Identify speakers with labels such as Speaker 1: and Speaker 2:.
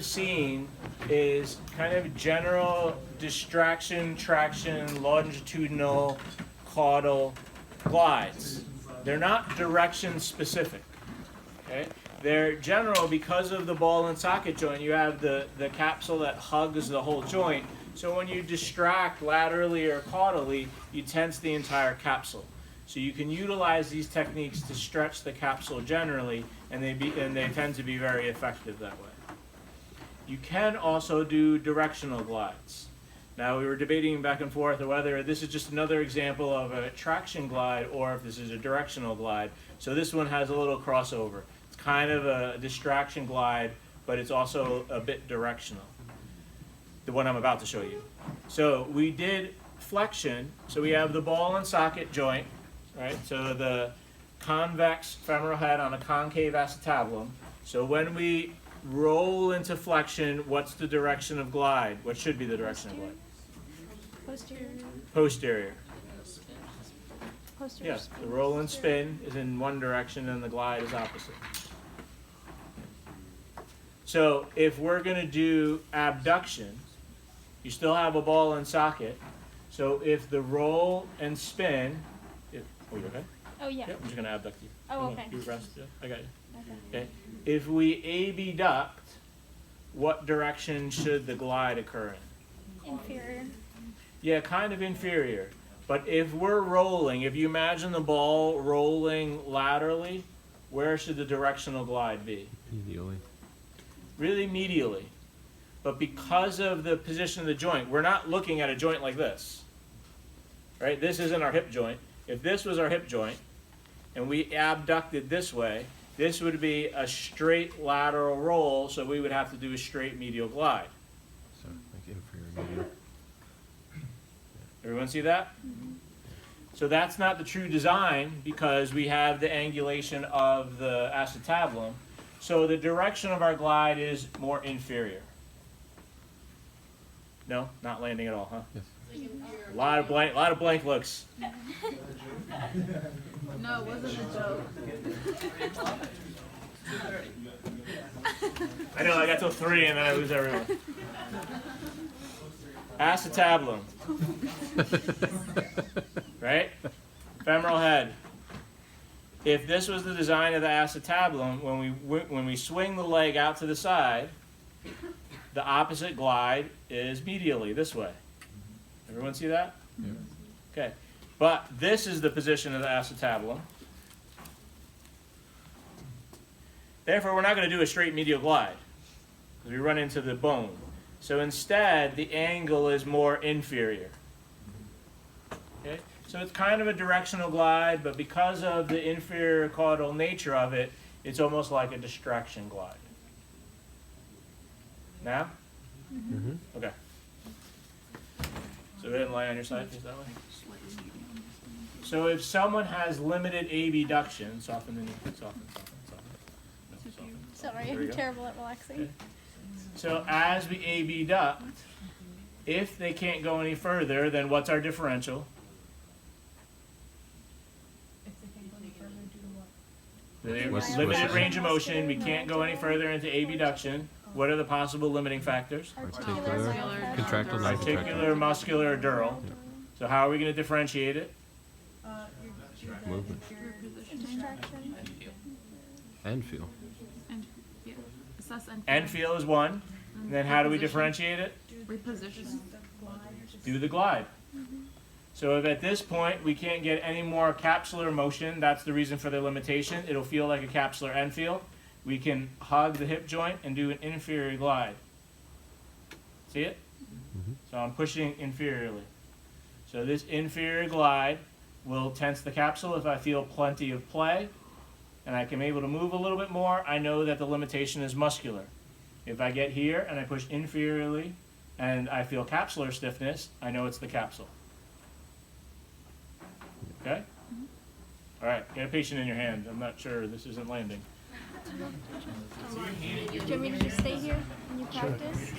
Speaker 1: have seen is kind of general distraction, traction, longitudinal, caudal glides. They're not direction specific. Okay? They're general because of the ball and socket joint. You have the capsule that hugs the whole joint. So when you distract laterally or caudally, you tense the entire capsule. So you can utilize these techniques to stretch the capsule generally, and they tend to be very effective that way. You can also do directional glides. Now we were debating back and forth whether this is just another example of a traction glide or if this is a directional glide. So this one has a little crossover. It's kind of a distraction glide, but it's also a bit directional. The one I'm about to show you. So we did flexion. So we have the ball and socket joint, right? So the convex femoral head on a concave acetabulum. So when we roll into flexion, what's the direction of glide? What should be the direction of glide?
Speaker 2: Posterior.
Speaker 1: Posterior.
Speaker 2: Posterior.
Speaker 1: Yes, the roll and spin is in one direction and the glide is opposite. So if we're going to do abduction, you still have a ball and socket. So if the roll and spin, oh, you okay?
Speaker 2: Oh, yeah.
Speaker 1: Yep, I'm just going to abduct you.
Speaker 2: Oh, okay.
Speaker 1: You rest. Yeah, I got you.
Speaker 2: Okay.
Speaker 1: Okay. If we abduct, what direction should the glide occur in?
Speaker 2: Inferior.
Speaker 1: Yeah, kind of inferior. But if we're rolling, if you imagine the ball rolling laterally, where should the directional glide be?
Speaker 3: Medially.
Speaker 1: Really medially. But because of the position of the joint, we're not looking at a joint like this. Right? This isn't our hip joint. If this was our hip joint, and we abducted this way, this would be a straight lateral roll, so we would have to do a straight medial glide.
Speaker 3: So, like inferior medial.
Speaker 1: Everyone see that? Mm-hmm. So that's not the true design because we have the angulation of the acetabulum. So the direction of our glide is more inferior. No, not landing at all, huh?
Speaker 3: Yes.
Speaker 1: A lot of blank looks.
Speaker 4: No, it wasn't a joke.
Speaker 1: I know, I got till 3 and then I lose everyone. Acetabulum. Right? Femoral head. If this was the design of the acetabulum, when we swing the leg out to the side, the opposite glide is medially, this way. Everyone see that?
Speaker 3: Yeah.
Speaker 1: Okay. But this is the position of the acetabulum. Therefore, we're not going to do a straight medial glide because we run into the bone. So instead, the angle is more inferior. Okay? So it's kind of a directional glide, but because of the inferior caudal nature of it, it's almost like a distraction glide. Now?
Speaker 3: Mm-hmm.
Speaker 1: Okay. So go ahead and lie on your side, face that way. So if someone has limited abduction, soften the knee, soften. No, soften.
Speaker 2: Sorry,
Speaker 1: There you
Speaker 2: I'm
Speaker 1: go.
Speaker 2: terrible at relaxing.
Speaker 1: Okay. So as we abduct, if they can't go any further, then what's our differential? The
Speaker 3: What's-
Speaker 1: limited
Speaker 3: what's-
Speaker 1: range of motion, we can't go any further into abduction. What are the possible limiting factors?
Speaker 3: Articular,
Speaker 2: Articular,
Speaker 3: contractile,
Speaker 4: dural.
Speaker 3: non-contractile.
Speaker 1: Articular, muscular, dural. So how are we going to differentiate it?
Speaker 3: Movement.
Speaker 2: Distraction.
Speaker 3: And feel.
Speaker 4: And yeah, assess
Speaker 1: And feel is one. And then how do we differentiate it?
Speaker 4: reposition.
Speaker 1: Do the glide. So if at this point we can't get any more capsular motion, that's the reason for the limitation. It'll feel like a capsular end feel. We can hug the hip joint and do an inferior glide. See it?
Speaker 3: Mhm.
Speaker 1: So I'm pushing inferiorly. So this inferior glide will tense the capsule if I feel plenty of play and I can be able to move a little bit more. I know that the limitation is muscular. If I get here and I push inferiorly and I feel capsular stiffness, I know it's the capsule. Okay? All right, get a patient in your hand. I'm not sure this isn't landing.
Speaker 2: Do you want me to just stay here and you practice?